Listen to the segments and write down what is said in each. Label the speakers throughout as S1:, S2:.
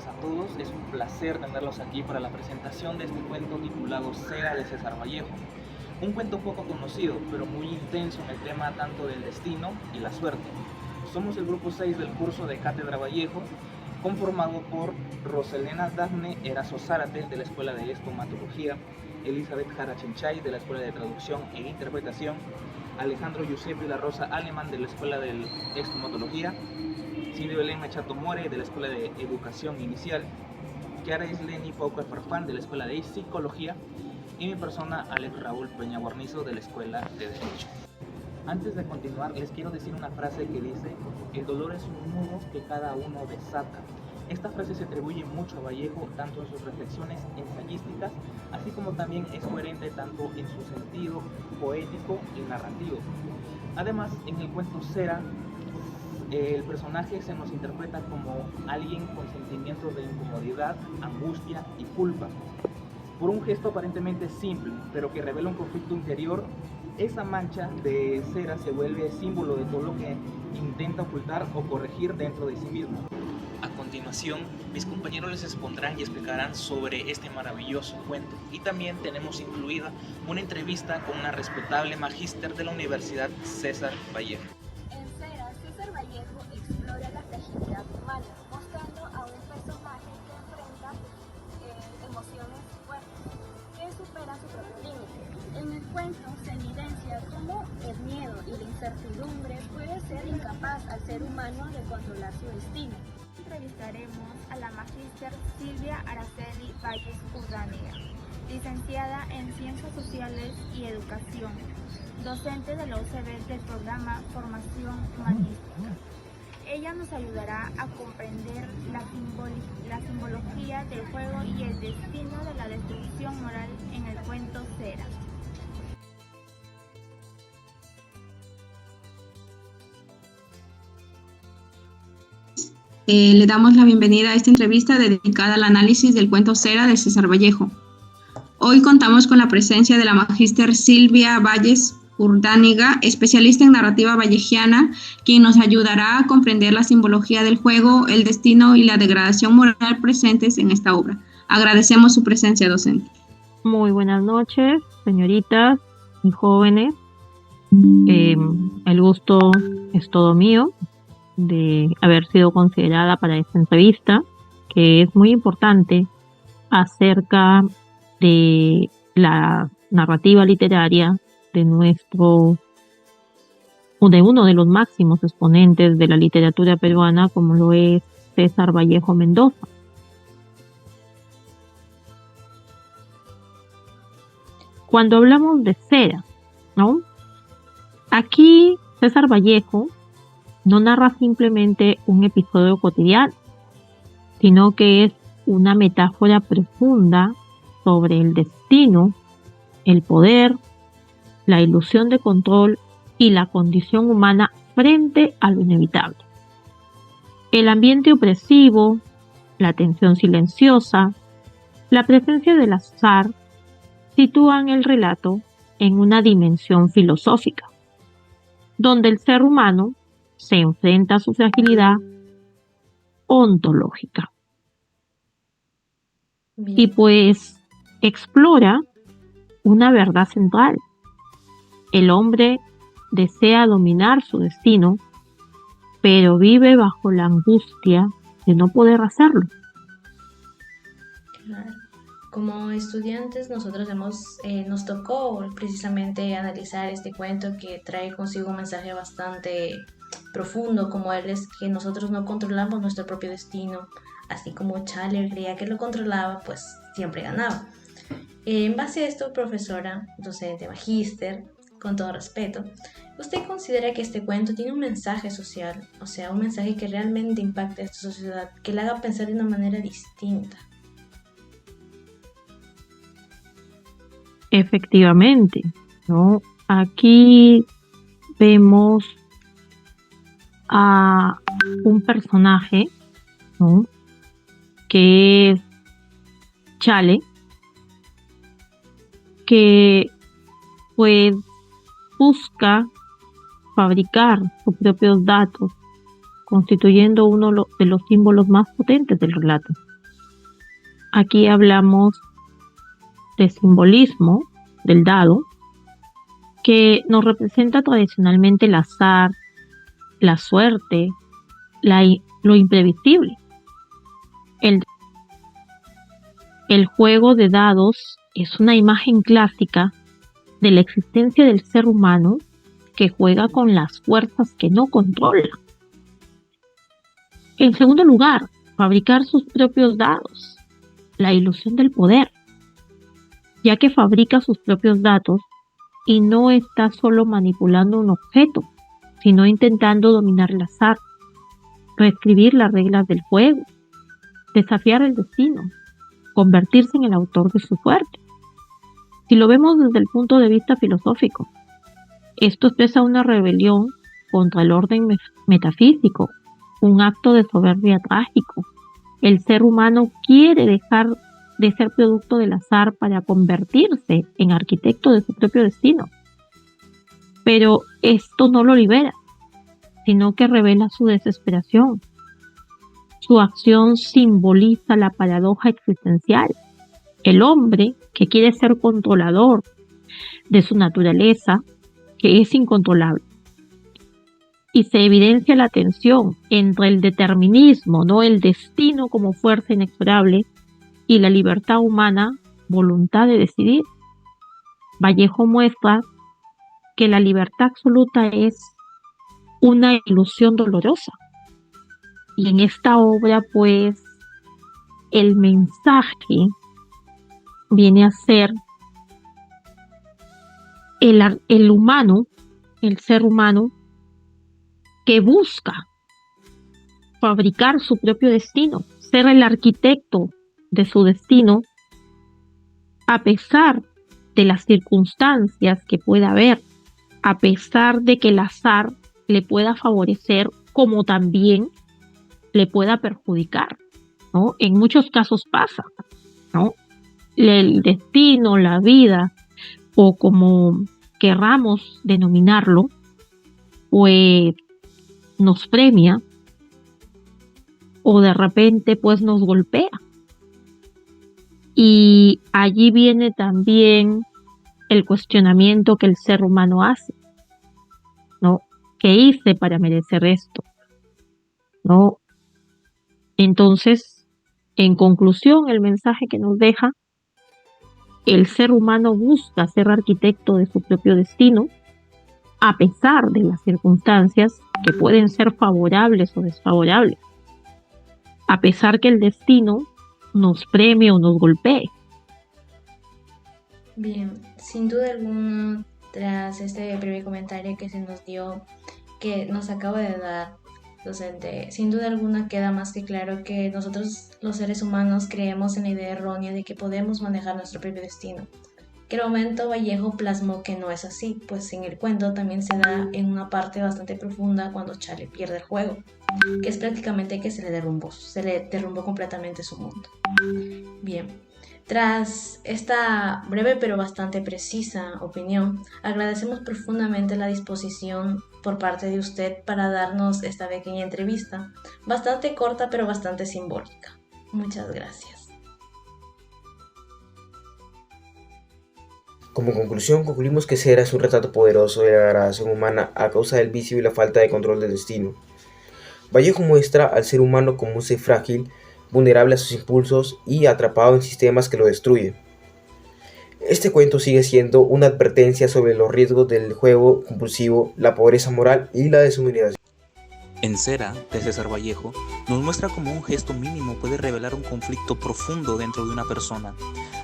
S1: días a todos, es un placer tenerlos aquí para la presentación de este cuento titulado Cera de César Vallejo. Un cuento poco conocido, pero muy intenso en el tema tanto del destino y la suerte. Somos el grupo 6 del curso de Cátedra Vallejo, conformado por Roselena Dafne Erazo Zárate de la Escuela de Estomatología, Elizabeth Jara Chinchay de la Escuela de Traducción e Interpretación, Alejandro Giuseppe La Rosa Alemán de la Escuela de Estomatología, Silvio Belén Machato More de la Escuela de Educación Inicial, Chiara Isleni Paucar Farfán de la Escuela de Psicología y mi persona Alex Raúl Peña Guarnizo de la Escuela de Derecho. Antes de continuar, les quiero decir una frase que dice: el dolor es un nudo que cada uno desata. Esta frase se atribuye mucho a Vallejo, tanto en sus reflexiones ensayísticas, así como también es coherente tanto en su sentido poético y narrativo. Además, en el cuento Cera, el personaje se nos interpreta como alguien con sentimientos de incomodidad, angustia y culpa. Por un gesto aparentemente simple, pero que revela un conflicto interior, esa mancha de cera se vuelve símbolo de todo lo que intenta ocultar o corregir dentro de sí mismo. A continuación, mis compañeros les expondrán y explicarán sobre este maravilloso cuento. Y también tenemos incluida una entrevista con una respetable magíster de la Universidad César Vallejo.
S2: En Cera, César Vallejo explora la fragilidad humana, mostrando a un personaje que enfrenta emociones fuertes, que supera su propio límite. En el cuento se evidencia cómo el miedo y la incertidumbre puede ser incapaz al ser humano de controlar su destino. Entrevistaremos a la magíster Silvia Araceli Valles Urdanega, licenciada en Ciencias Sociales y Educación, docente de la UCB del programa Formación Humanística. Ella nos ayudará a comprender la simbología del juego y el destino de la destrucción moral en el cuento Cera.
S3: Le damos la bienvenida a esta entrevista dedicada al análisis del cuento Cera de César Vallejo. Hoy contamos con la presencia de la magíster Silvia Valles Urdanega, especialista en narrativa vallejiana, quien nos ayudará a comprender la simbología del juego, el destino y la degradación moral presentes en esta obra. Agradecemos su presencia, docente.
S4: Muy buenas noches, señoritas y jóvenes. El gusto es todo mío de haber sido considerada para esta entrevista, que es muy importante acerca de la narrativa literaria de uno de los máximos exponentes de la literatura peruana, como lo es César Vallejo Mendoza. Cuando hablamos de cera, ¿no? Aquí César Vallejo no narra simplemente un episodio cotidiano, sino que es una metáfora profunda sobre el destino, el poder, la ilusión de control y la condición humana frente a lo inevitable. El ambiente opresivo, la tensión silenciosa, la presencia del azar sitúan el relato en una dimensión filosófica, donde el ser humano se enfrenta a su fragilidad ontológica. Bien. Y pues explora una verdad central. El hombre desea dominar su destino, pero vive bajo la angustia de no poder hacerlo.
S5: Claro. Como estudiantes nosotros nos tocó precisamente analizar este cuento que trae consigo un mensaje bastante profundo, como él es que nosotros no controlamos nuestro propio destino, así como Charlie creía que lo controlaba, pues siempre ganaba. En base a esto, profesora, docente, magíster, con todo respeto, ¿usted considera que este cuento tiene un mensaje social, o sea, un mensaje que realmente impacte a esta sociedad, que la haga pensar de una manera distinta?
S4: Efectivamente, ¿no? Aquí vemos a un personaje, ¿no?, que es Chale, que pues busca fabricar sus propios datos, constituyendo uno de los símbolos más potentes del relato. Aquí hablamos de simbolismo del dado, que nos representa tradicionalmente el azar, la suerte, lo imprevisible. El juego de dados es una imagen clásica de la existencia del ser humano que juega con las fuerzas que no controla. En segundo lugar, fabricar sus propios dados, la ilusión del poder, ya que fabrica sus propios datos y no está solo manipulando un objeto, sino intentando dominar el azar, reescribir las reglas del juego, desafiar el destino, convertirse en el autor de su suerte. Si lo vemos desde el punto de vista filosófico, esto expresa una rebelión contra el orden metafísico, un acto de soberbia trágico. El ser humano quiere dejar de ser producto del azar para convertirse en arquitecto de su propio destino. Pero esto no lo libera, sino que revela su desesperación. Su acción simboliza la paradoja existencial. El hombre que quiere ser controlador de su naturaleza, que es incontrolable. Y se evidencia la tensión entre el determinismo, no el destino como fuerza inexorable, y la libertad humana, voluntad de decidir. Vallejo muestra que la libertad absoluta es una ilusión dolorosa. Y en esta obra, pues, el mensaje viene a ser el humano, el ser humano, que busca fabricar su propio destino, ser el arquitecto de su destino, a pesar de las circunstancias que pueda haber, a pesar de que el azar le pueda favorecer como también le pueda perjudicar, ¿no? En muchos casos pasa, ¿no? El destino, la vida, o como querramos denominarlo, pues nos premia o de repente pues nos golpea. Y allí viene también el cuestionamiento que el ser humano hace, ¿no? ¿Qué hice para merecer esto? ¿No? Entonces, en conclusión, el mensaje que nos deja: el ser humano busca ser arquitecto de su propio destino, a pesar de las circunstancias que pueden ser favorables o desfavorables, a pesar que el destino nos premie o nos golpee.
S5: Bien, sin duda alguna, tras este breve comentario que se nos dio, que nos acaba de dar docente, sin duda alguna queda más que claro que nosotros los seres humanos creemos en la idea errónea de que podemos manejar nuestro propio destino. Que el momento Vallejo plasmó que no es así, pues en el cuento también se da en una parte bastante profunda cuando Charlie pierde el juego, que es prácticamente que se le derrumbó completamente su mundo. Bien, tras esta breve pero bastante precisa opinión, agradecemos profundamente la disposición por parte de usted para darnos esta pequeña entrevista, bastante corta pero bastante simbólica. Muchas gracias.
S6: Como conclusión, concluimos que Cera es un retrato poderoso de la degradación humana a causa del vicio y la falta de control del destino. Vallejo muestra al ser humano como un ser frágil, vulnerable a sus impulsos y atrapado en sistemas que lo destruyen. Este cuento sigue siendo una advertencia sobre los riesgos del juego compulsivo, la pobreza moral y la deshumanización.
S1: En Cera, de César Vallejo, nos muestra cómo un gesto mínimo puede revelar un conflicto profundo dentro de una persona.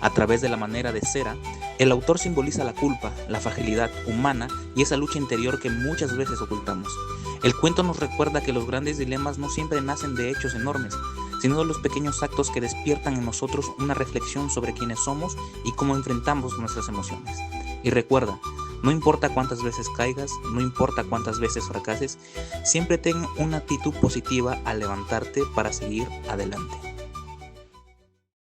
S1: A través de la manera de Cera, el autor simboliza la culpa, la fragilidad humana y esa lucha interior que muchas veces ocultamos. El cuento nos recuerda que los grandes dilemas no siempre nacen de hechos enormes, sino de los pequeños actos que despiertan en nosotros una reflexión sobre quiénes somos y cómo enfrentamos nuestras emociones. Y recuerda, no importa cuántas veces caigas, no importa cuántas veces fracases, siempre ten una actitud positiva al levantarte para seguir adelante.